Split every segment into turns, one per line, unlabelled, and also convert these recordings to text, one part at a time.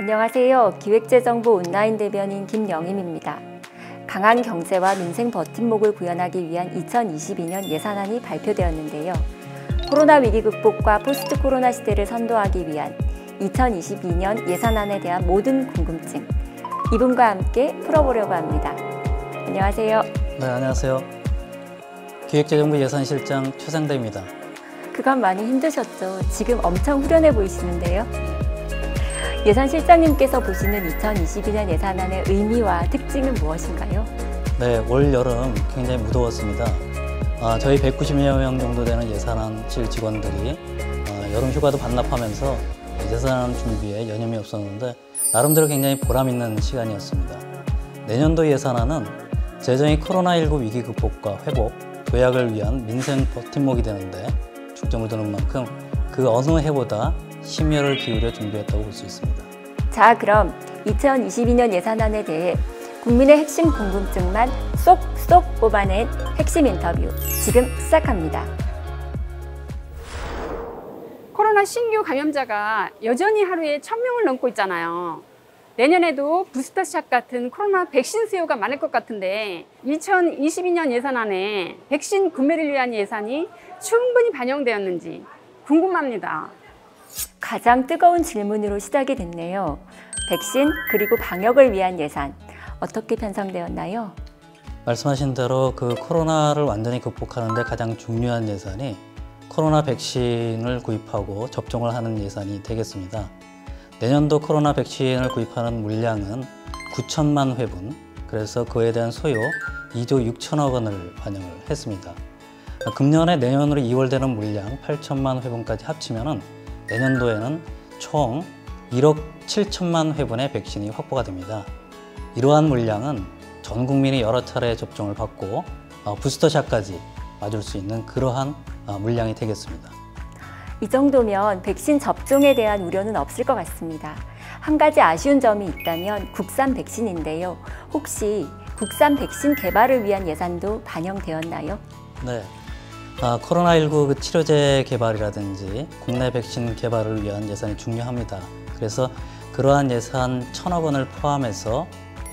안녕하세요. 기획재정부 온라인 대변인 김영임입니다. 강한 경제와 민생 버팀목을 구현하기 위한 2022년 예산안이 발표되었는데요. 코로나 위기 극복과 포스트 코로나 시대를 선도하기 위한 2022년 예산안에 대한 모든 궁금증, 이분과 함께 풀어보려고 합니다. 안녕하세요.
네, 안녕하세요. 기획재정부 예산실장 최상대입니다.
그간 많이 힘드셨죠? 지금 엄청 후련해 보이시는데요. 예산실장님께서 보시는 2022년 예산안의 의미와 특징은 무엇인가요?
네, 올 여름 굉장히 무더웠습니다. 저희 190여 명 정도 되는 예산안실 직원들이 여름 휴가도 반납하면서 예산안 준비에 여념이 없었는데 나름대로 굉장히 보람 있는 시간이었습니다. 내년도 예산안은 재정이 코로나19 위기 극복과 회복, 도약을 위한 민생 버팀목이 되는데 중점을 두는 만큼 그 어느 해보다 심혈을 기울여 준비했다고 볼 수 있습니다.
자, 그럼 2022년 예산안에 대해 국민의 핵심 궁금증만 쏙쏙 뽑아낸 핵심 인터뷰 지금 시작합니다.
코로나 신규 감염자가 여전히 하루에 1000명을 넘고 있잖아요. 내년에도 부스터샷 같은 코로나 백신 수요가 많을 것 같은데 2022년 예산안에 백신 구매를 위한 예산이 충분히 반영되었는지 궁금합니다.
가장 뜨거운 질문으로 시작이 됐네요. 백신 그리고 방역을 위한 예산 어떻게 편성되었나요?
말씀하신 대로 그 코로나를 완전히 극복하는 데 가장 중요한 예산이 코로나 백신을 구입하고 접종을 하는 예산이 되겠습니다. 내년도 코로나 백신을 구입하는 물량은 9천만 회분, 그래서 그에 대한 소요 2조 6천억 원을 반영을 했습니다. 금년에 내년으로 2월 되는 물량 8천만 회분까지 합치면 내년도에는 총 1억 7천만 회분의 백신이 확보가 됩니다. 이러한 물량은 전 국민이 여러 차례 접종을 받고 부스터샷까지 맞을 수 있는 그러한 물량이 되겠습니다.
이 정도면 백신 접종에 대한 우려는 없을 것 같습니다. 한 가지 아쉬운 점이 있다면 국산 백신인데요. 혹시 국산 백신 개발을 위한 예산도 반영되었나요?
네. 코로나19 그 치료제 개발이라든지 국내 백신 개발을 위한 예산이 중요합니다. 그래서 그러한 예산 1,000억 원을 포함해서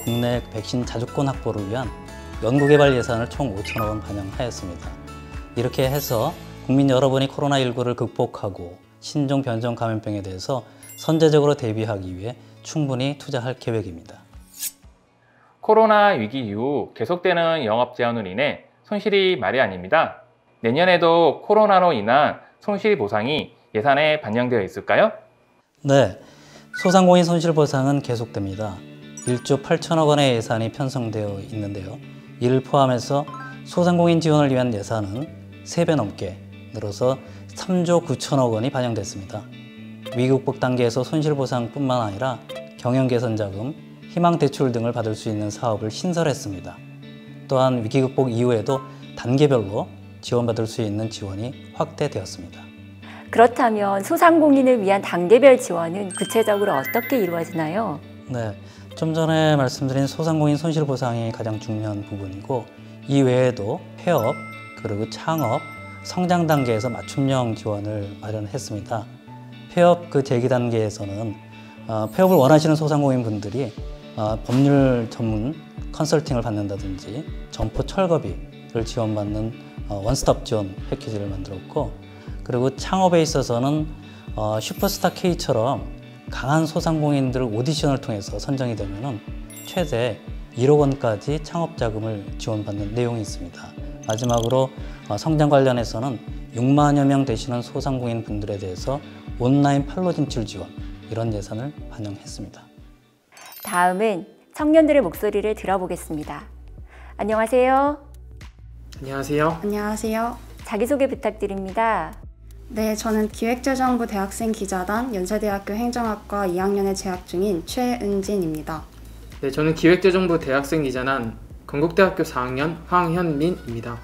국내 백신 자주권 확보를 위한 연구개발 예산을 총 5천억 원 반영하였습니다. 이렇게 해서 국민 여러분이 코로나19를 극복하고 신종 변종 감염병에 대해서 선제적으로 대비하기 위해 충분히 투자할 계획입니다.
코로나 위기 이후 계속되는 영업 제한으로 인해 손실이 말이 아닙니다. 내년에도 코로나로 인한 손실 보상이 예산에 반영되어 있을까요?
네, 소상공인 손실 보상은 계속됩니다. 1조 8천억 원의 예산이 편성되어 있는데요. 이를 포함해서 소상공인 지원을 위한 예산은 3배 넘게 늘어서 3조 9천억 원이 반영됐습니다. 위기 극복 단계에서 손실 보상뿐만 아니라 경영 개선 자금, 희망 대출 등을 받을 수 있는 사업을 신설했습니다. 또한 위기 극복 이후에도 단계별로 지원받을 수 있는 지원이 확대되었습니다.
그렇다면 소상공인을 위한 단계별 지원은 구체적으로 어떻게 이루어지나요?
네, 좀 전에 말씀드린 소상공인 손실 보상이 가장 중요한 부분이고 이 외에도 폐업, 그리고 창업, 성장 단계에서 맞춤형 지원을 마련했습니다. 폐업 그 재기 단계에서는 폐업을 원하시는 소상공인 분들이 법률 전문 컨설팅을 받는다든지 점포 철거비를 지원받는 원스톱 지원 패키지를 만들었고, 그리고 창업에 있어서는 슈퍼스타 K처럼 강한 소상공인들 오디션을 통해서 선정이 되면 최대 1억 원까지 창업 자금을 지원받는 내용이 있습니다. 마지막으로 성장 관련해서는 6만여 명 되시는 소상공인 분들에 대해서 온라인 판로 진출 지원, 이런 예산을 반영했습니다.
다음은 청년들의 목소리를 들어보겠습니다. 안녕하세요.
안녕하세요.
안녕하세요.
자기소개 부탁드립니다.
네, 저는 기획재정부 대학생 기자단 연세대학교 행정학과 2학년에 재학 중인 최은진입니다.
네, 저는 기획재정부 대학생 기자단 건국대학교 4학년 황현민입니다.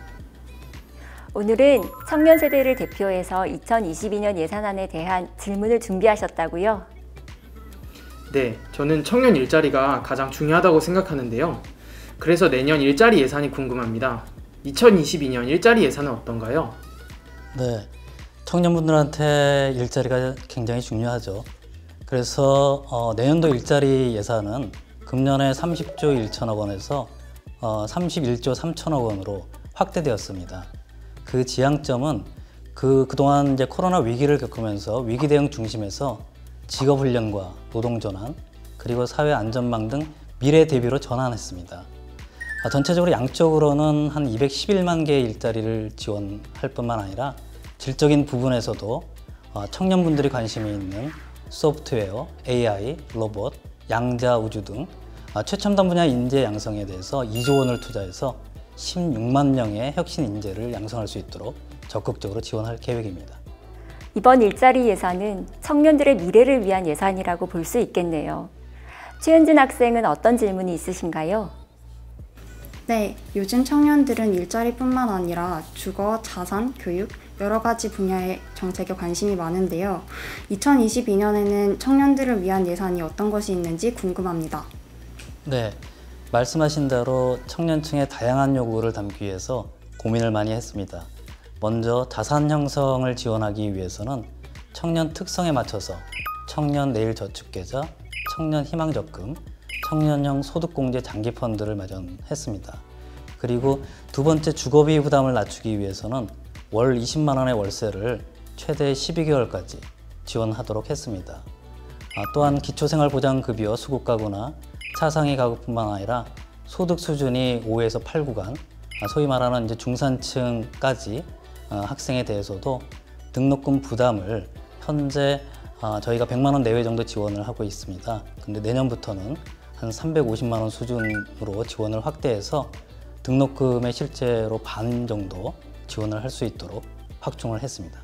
오늘은 청년 세대를 대표해서 2022년 예산안에 대한 질문을 준비하셨다고요?
네, 저는 청년 일자리가 가장 중요하다고 생각하는데요. 그래서 내년 일자리 예산이 궁금합니다. 2022년 일자리 예산은 어떤가요?
네, 청년분들한테 일자리가 굉장히 중요하죠. 그래서 내년도 일자리 예산은 금년에 30조 1천억 원에서 31조 3천억 원으로 확대되었습니다. 그 지향점은 그동안 이제 코로나 위기를 겪으면서 위기 대응 중심에서 직업 훈련과 노동 전환, 그리고 사회 안전망 등 미래 대비로 전환했습니다. 전체적으로 양적으로는 한 211만 개의 일자리를 지원할 뿐만 아니라 질적인 부분에서도 청년분들이 관심이 있는 소프트웨어, AI, 로봇, 양자 우주 등 최첨단 분야 인재 양성에 대해서 2조 원을 투자해서 16만 명의 혁신 인재를 양성할 수 있도록 적극적으로 지원할 계획입니다.
이번 일자리 예산은 청년들의 미래를 위한 예산이라고 볼 수 있겠네요. 최은진 학생은 어떤 질문이 있으신가요?
네, 요즘 청년들은 일자리뿐만 아니라 주거, 자산, 교육, 여러 가지 분야의 정책에 관심이 많은데요. 2022년에는 청년들을 위한 예산이 어떤 것이 있는지 궁금합니다.
네, 말씀하신 대로 청년층의 다양한 요구를 담기 위해서 고민을 많이 했습니다. 먼저 자산 형성을 지원하기 위해서는 청년 특성에 맞춰서 청년 내일 저축계좌, 청년 희망적금, 청년형 소득공제 장기 펀드를 마련했습니다. 그리고 두 번째 주거비 부담을 낮추기 위해서는 월 20만 원의 월세를 최대 12개월까지 지원하도록 했습니다. 또한 기초생활보장급여 수급가구나 차상위 가구뿐만 아니라 소득 수준이 5에서 8구간, 소위 말하는 이제 중산층까지 학생에 대해서도 등록금 부담을 현재 저희가 100만 원 내외 정도 지원을 하고 있습니다. 근데 내년부터는 한 350만 원 수준으로 지원을 확대해서 등록금의 실제로 반 정도 지원을 할 수 있도록 확충을 했습니다.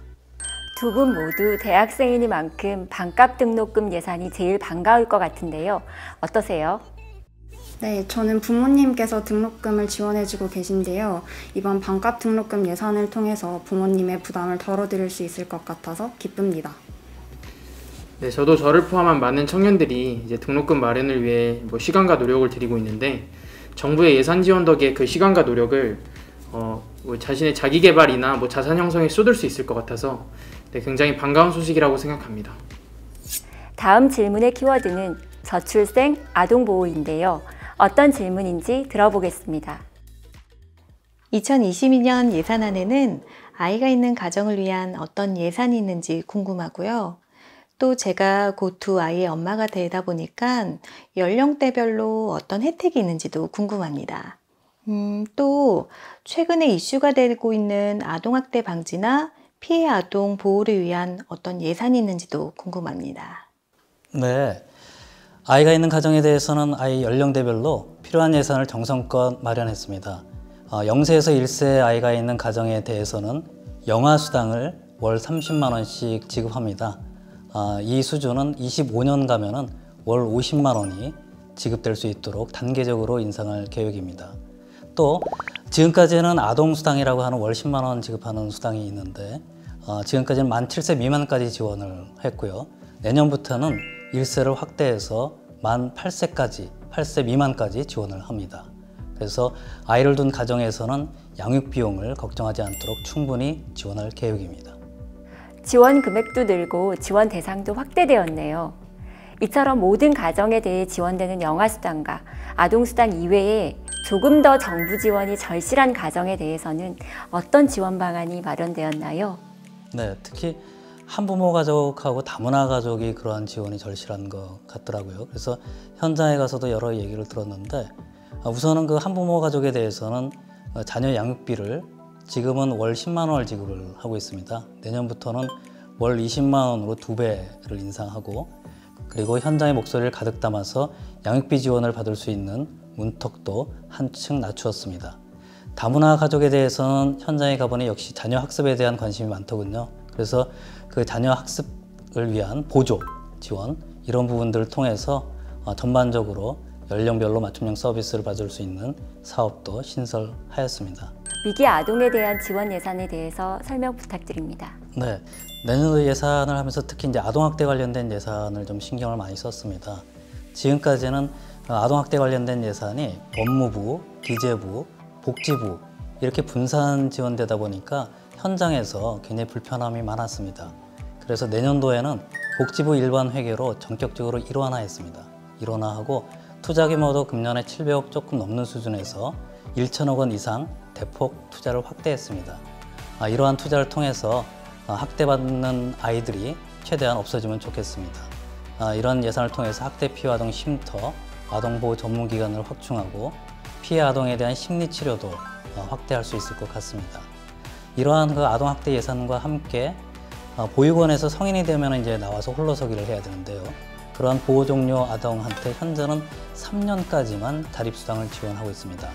두 분 모두 대학생이니만큼 반값 등록금 예산이 제일 반가울 것 같은데요. 어떠세요?
네, 저는 부모님께서 등록금을 지원해주고 계신데요. 이번 반값 등록금 예산을 통해서 부모님의 부담을 덜어드릴 수 있을 것 같아서 기쁩니다.
네, 저도 저를 포함한 많은 청년들이 이제 등록금 마련을 위해 시간과 노력을 들이고 있는데 정부의 예산 지원 덕에 그 시간과 노력을 자신의 자기 개발이나 자산 형성에 쏟을 수 있을 것 같아서 굉장히 반가운 소식이라고 생각합니다.
다음 질문의 키워드는 저출생 아동보호인데요. 어떤 질문인지 들어보겠습니다.
2022년 예산안에는 아이가 있는 가정을 위한 어떤 예산이 있는지 궁금하고요. 또 제가 곧 두 아이의 엄마가 되다 보니까 연령대별로 어떤 혜택이 있는지도 궁금합니다. 또 최근에 이슈가 되고 있는 아동학대 방지나 피해 아동 보호를 위한 어떤 예산이 있는지도 궁금합니다.
네, 아이가 있는 가정에 대해서는 아이 연령대별로 필요한 예산을 정성껏 마련했습니다. 0세에서 1세 아이가 있는 가정에 대해서는 영아수당을 월 30만 원씩 지급합니다. 이 수준은 25년 가면은 월 50만 원이 지급될 수 있도록 단계적으로 인상할 계획입니다. 또 지금까지는 아동수당이라고 하는 월 10만 원 지급하는 수당이 있는데 지금까지는 만 7세 미만까지 지원을 했고요. 내년부터는 1세를 확대해서 만 8세까지, 8세 미만까지 지원을 합니다. 그래서 아이를 둔 가정에서는 양육 비용을 걱정하지 않도록 충분히 지원할 계획입니다.
지원 금액도 늘고 지원 대상도 확대되었네요. 이처럼 모든 가정에 대해 지원되는 영아수당과 아동수당 이외에 조금 더 정부 지원이 절실한 가정에 대해서는 어떤 지원 방안이 마련되었나요?
네, 특히 한부모 가족하고 다문화 가족이 그러한 지원이 절실한 것 같더라고요. 그래서 현장에 가서도 여러 얘기를 들었는데 우선은 그 한부모 가족에 대해서는 자녀 양육비를 지금은 월 10만 원을 지급을 하고 있습니다. 내년부터는 월 20만 원으로 2배를 인상하고 그리고 현장의 목소리를 가득 담아서 양육비 지원을 받을 수 있는 문턱도 한층 낮추었습니다. 다문화 가족에 대해서는 현장에 가보니 역시 자녀 학습에 대한 관심이 많더군요. 그래서 그 자녀 학습을 위한 보조, 지원 이런 부분들을 통해서 전반적으로 연령별로 맞춤형 서비스를 받을 수 있는 사업도 신설하였습니다.
위기 아동에 대한 지원 예산에 대해서 설명 부탁드립니다.
네, 내년도 예산을 하면서 특히 이제 아동학대 관련된 예산을 좀 신경을 많이 썼습니다. 지금까지는 아동학대 관련된 예산이 법무부, 기재부, 복지부 이렇게 분산 지원되다 보니까 현장에서 굉장히 불편함이 많았습니다. 그래서 내년도에는 복지부 일반 회계로 전격적으로 일원화했습니다. 일원화하고 투자 규모도 금년에 700억 조금 넘는 수준에서 1천억 원 이상 대폭 투자를 확대했습니다. 이러한 투자를 통해서 학대받는 아이들이 최대한 없어지면 좋겠습니다. 이런 예산을 통해서 학대 피해 아동 쉼터, 아동보호 전문기관을 확충하고 피해 아동에 대한 심리치료도 확대할 수 있을 것 같습니다. 이러한 그 아동학대 예산과 함께 보육원에서 성인이 되면 이제 나와서 홀로서기를 해야 되는데요. 그러한 보호 종료 아동한테 현재는 3년까지만 자립수당을 지원하고 있습니다.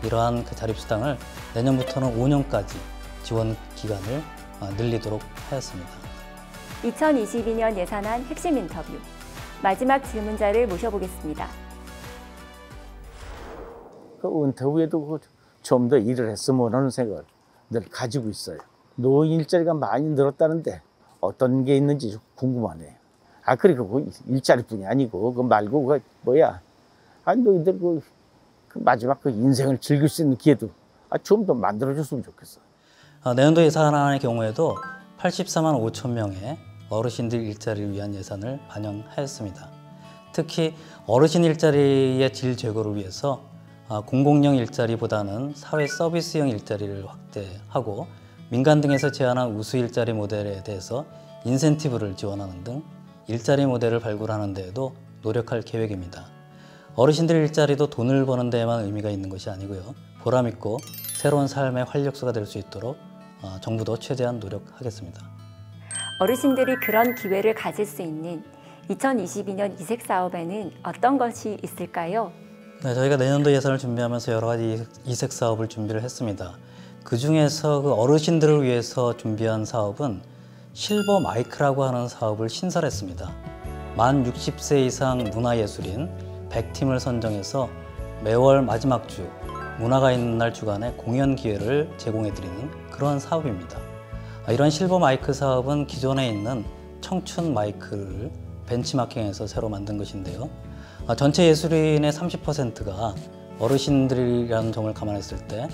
이러한 그 자립수당을 내년부터는 5년까지 지원 기간을 늘리도록 하였습니다.
2022년 예산안 핵심 인터뷰. 마지막 질문자를 모셔보겠습니다.
그 은퇴 후에도 좀 더 일을 했으면 하는 생각을 늘 가지고 있어요. 노인 일자리가 많이 늘었다는데 어떤 게 있는지 좀 궁금하네요. 그리고 그 일자리뿐이 아니고 그 말고 그 뭐야? 너희들 그 마지막 그 인생을 즐길 수 있는 기회도 좀 더 만들어줬으면 좋겠어.
내년도 예산안의 경우에도 84만 5천 명의 어르신들 일자리를 위한 예산을 반영하였습니다. 특히 어르신 일자리의 질 제고를 위해서 공공형 일자리보다는 사회 서비스형 일자리를 확대하고 민간 등에서 제안한 우수 일자리 모델에 대해서 인센티브를 지원하는 등 일자리 모델을 발굴하는 데에도 노력할 계획입니다. 어르신들 일자리도 돈을 버는 데에만 의미가 있는 것이 아니고요. 보람있고 새로운 삶의 활력소가 될 수 있도록 정부도 최대한 노력하겠습니다.
어르신들이 그런 기회를 가질 수 있는 2022년 이색 사업에는 어떤 것이 있을까요?
네, 저희가 내년도 예산을 준비하면서 여러 가지 이색 사업을 준비를 했습니다. 그 중에서 그 어르신들을 위해서 준비한 사업은 실버 마이크라고 하는 사업을 신설했습니다. 만 60세 이상 문화예술인 100팀을 선정해서 매월 마지막 주 문화가 있는 날 주간에 공연 기회를 제공해드리는 그러한 사업입니다. 이런 실버 마이크 사업은 기존에 있는 청춘 마이크를 벤치마킹해서 새로 만든 것인데요. 전체 예술인의 30%가 어르신들이라는 점을 감안했을 때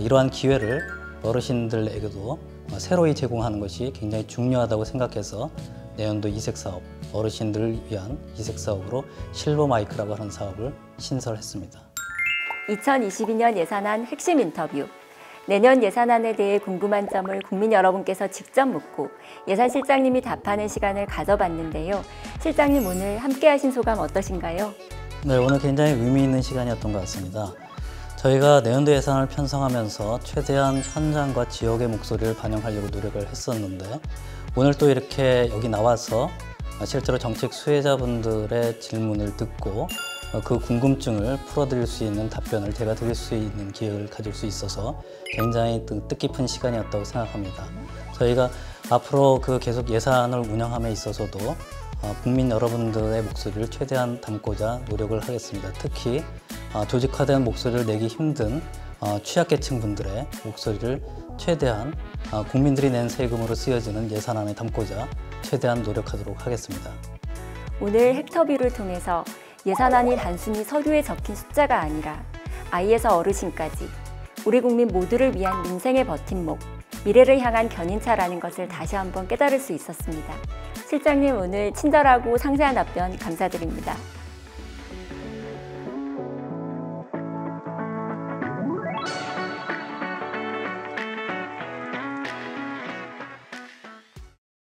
이러한 기회를 어르신들에게도 새로이 제공하는 것이 굉장히 중요하다고 생각해서 내년도 이색 사업, 어르신들을 위한 이색 사업으로 실버 마이크라고 하는 사업을 신설했습니다.
2022년 예산안 핵심 인터뷰. 내년 예산안에 대해 궁금한 점을 국민 여러분께서 직접 묻고 예산실장님이 답하는 시간을 가져봤는데요. 실장님 오늘 함께 하신 소감 어떠신가요?
네, 오늘 굉장히 의미 있는 시간이었던 것 같습니다. 저희가 내년도 예산을 편성하면서 최대한 현장과 지역의 목소리를 반영하려고 노력을 했었는데 오늘 또 이렇게 여기 나와서 실제로 정책 수혜자분들의 질문을 듣고 그 궁금증을 풀어드릴 수 있는 답변을 제가 드릴 수 있는 기회를 가질 수 있어서 굉장히 뜻깊은 시간이었다고 생각합니다. 저희가 앞으로 계속 예산을 운영함에 있어서도 국민 여러분들의 목소리를 최대한 담고자 노력을 하겠습니다. 특히 조직화된 목소리를 내기 힘든 취약계층 분들의 목소리를 최대한 국민들이 낸 세금으로 쓰여지는 예산안에 담고자 최대한 노력하도록 하겠습니다.
오늘 헥터뷰를 통해서 예산안이 단순히 서류에 적힌 숫자가 아니라 아이에서 어르신까지 우리 국민 모두를 위한 민생의 버팀목, 미래를 향한 견인차라는 것을 다시 한번 깨달을 수 있었습니다. 실장님 오늘 친절하고 상세한 답변 감사드립니다.